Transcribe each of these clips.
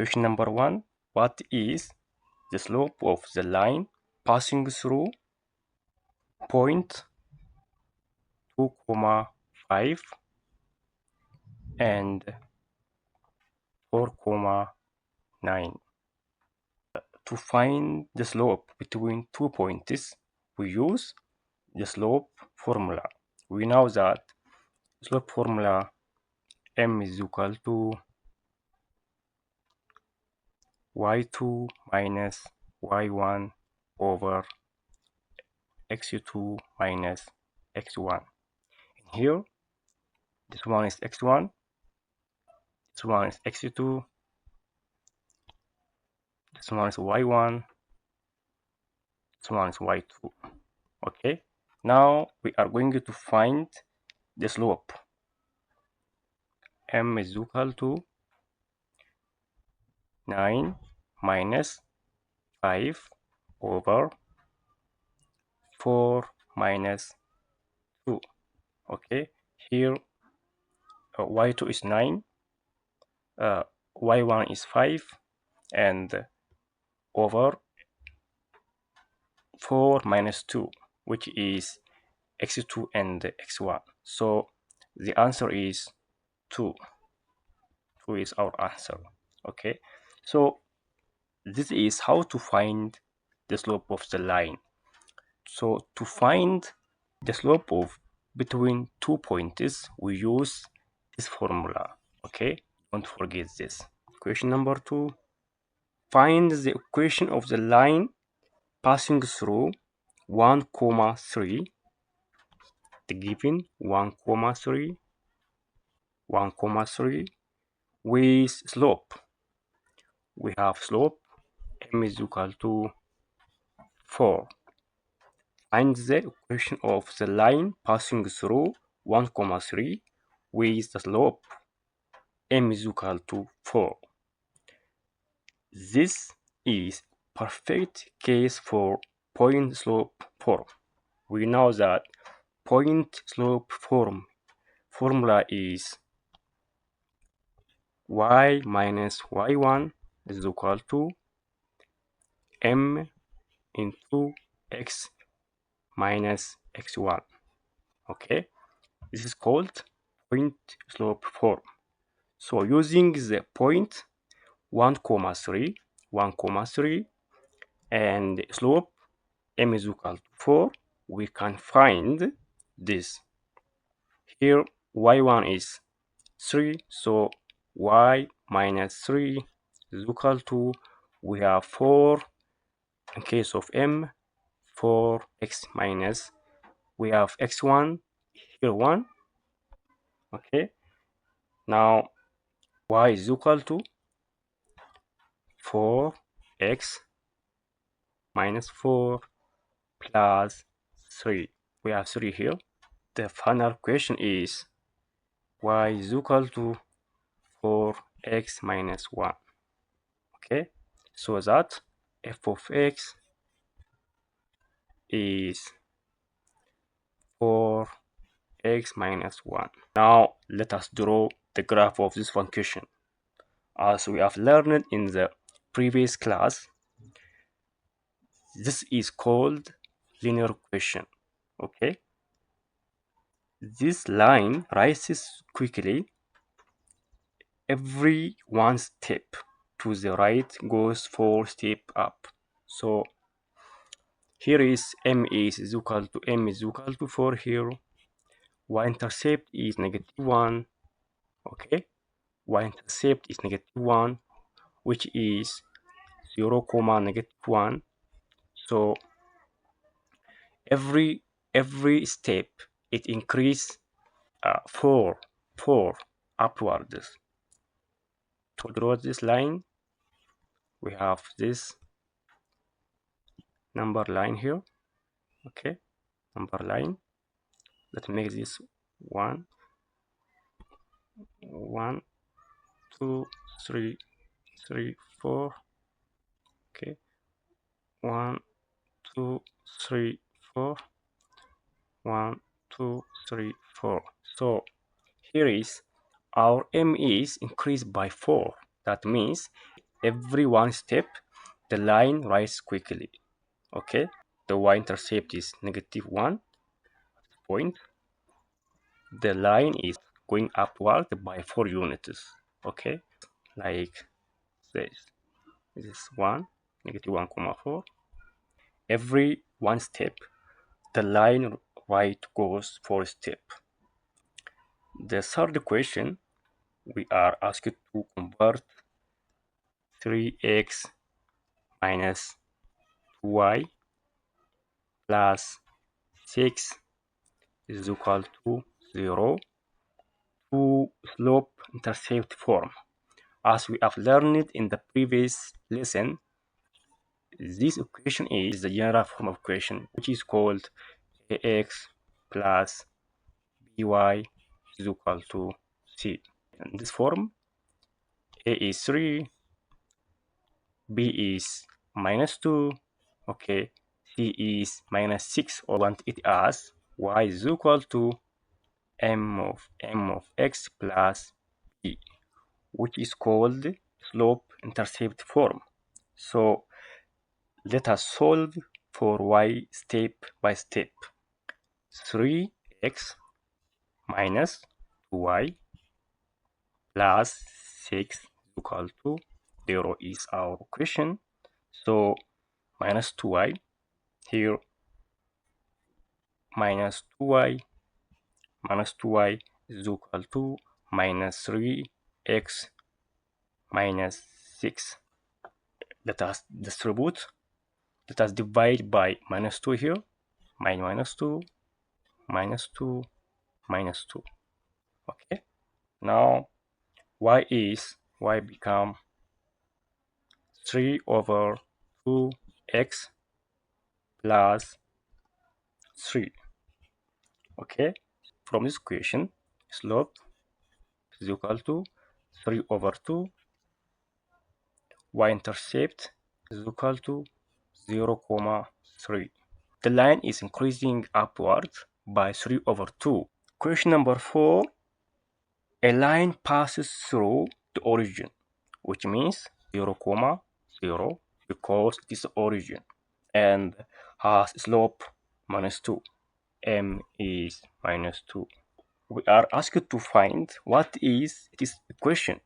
Question number 1. What is the slope of the line passing through point 2, 5 and 4, 9? To find the slope between 2 points, we use the slope formula. We know that slope formula m is equal to y2 minus y1 over x2 minus x1. And here, this one is x1, this one is x2, this one is y1, this one is y2. Okay, now we are going to find the slope. M is equal to 9 minus 5 over 4 minus 2. Okay, here y2 is 9, y1 is 5, and over 4 minus 2, which is x2 and x1. So the answer is 2. 2 is our answer. Okay, so this is how to find the slope of the line. So to find the slope of between 2 points, we use this formula. Okay, don't forget this. Question number 2. Find the equation of the line passing through 1, 3. The given 1, 3, 1, 3 with slope. We have slope m is equal to 4. Find the equation of the line passing through 1, 3 with the slope m is equal to 4. This is perfect case for point slope form. We know that point slope formula is y minus y1 is equal to m into x minus x1. Okay, this is called point slope form. So using the point 1, 3, 1, 3 and slope m is equal to 4, we can find this. Here y1 is 3, so y minus 3 is equal to, we have 4 in case of m, 4x minus, we have x1, here 1. Okay, now y is equal to 4x minus 4 plus 3. We have 3 here. The final question is y is equal to 4x minus 1. Okay, so that f of x is 4x minus 1. Now let us draw the graph of this function. As we have learned in the previous class, this is called linear equation. Okay, this line rises quickly. Every one step to the right goes 4 steps up. So here is m is equal to 4 here. Y-intercept is -1. Okay, y-intercept is -1, which is 0, -1. So every step it increase 4 upwards. To draw this line, we have this number line here. Okay, number line. Let's make this 1, 2, 3, 4. Okay, 1, 2, 3, 4. 1, 2, 3, 4. So here is our m is increased by 4. That means every one step, the line rises quickly. Okay, the y-intercept is -1 point. The line is going upward by 4 units. Okay, like this. This is 1, -1, 4. Every one step, the line right goes 4 step. The third question, we are asked to convert 3x minus 2y plus 6 is equal to 0 to slope-intercept form. As we have learned in the previous lesson, this equation is the general form of equation, which is called ax plus by is equal to c. In this form, a is 3, b is -2, okay, c is -6, or want it as y is equal to m of x plus b, which is called slope-intercept form. So let us solve for y step by step. 3x minus 2y plus 6 equal to 0 is our question. So minus 2y here, minus 2y is equal to minus 3x minus 6. Let us distribute. Let us divide by -2 here. -2, -2, -2. Okay. Now y become 3 over 2x plus 3. Okay. From this equation, slope is equal to 3 over 2. Y-intercept is equal to 0, 3. The line is increasing upward by 3 over 2. Question number 4. A line passes through the origin, which means 0, 0, because it is the origin, and has slope -2. M is -2. We are asked to find what is its equation.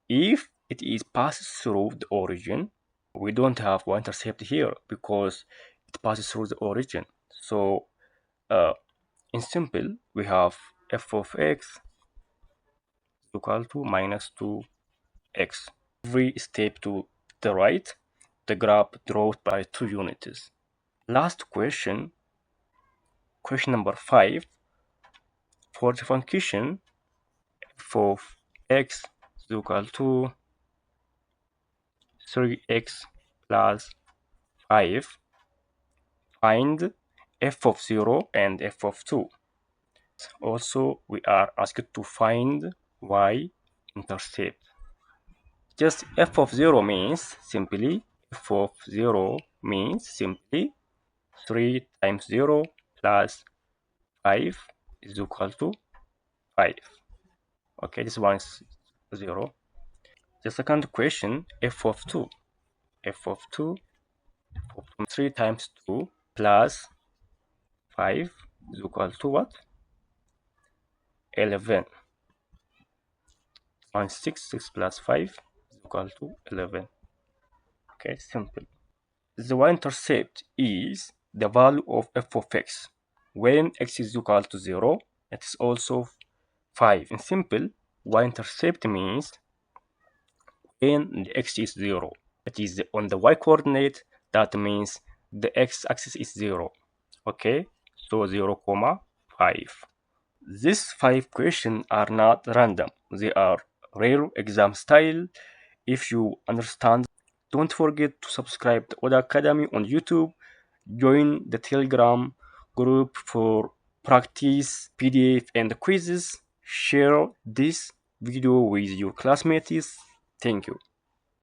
If it is passes through the origin, we don't have y-intercept here because it passes through the origin. So in simple, we have f of x equal to -2x. Every step to the right, the graph draws by 2 units. Last question, question number 5. For the function f of x is equal to 3x plus 5, find f of 0 and f of 2. Also, we are asked to find y-intercept. Just f of 0 means simply 3 times 0 plus 5 is equal to 5. Okay, this one is 0. The second question, f of 2. f of 2, 3 times 2 plus 5 is equal to what? 11. 6 plus 5 is equal to 11. Okay, simple. The y-intercept is the value of f of x. When x is equal to 0, it is also 5. In simple, y-intercept means when the x is 0. It is on the y-coordinate, that means the x-axis is 0. Okay, so 0, 5. These 5 questions are not random. They are real exam style. If you understand, don't forget to subscribe to Oda Academy on YouTube. Join the Telegram group for practice, PDF, and quizzes. Share this video with your classmates. Thank you.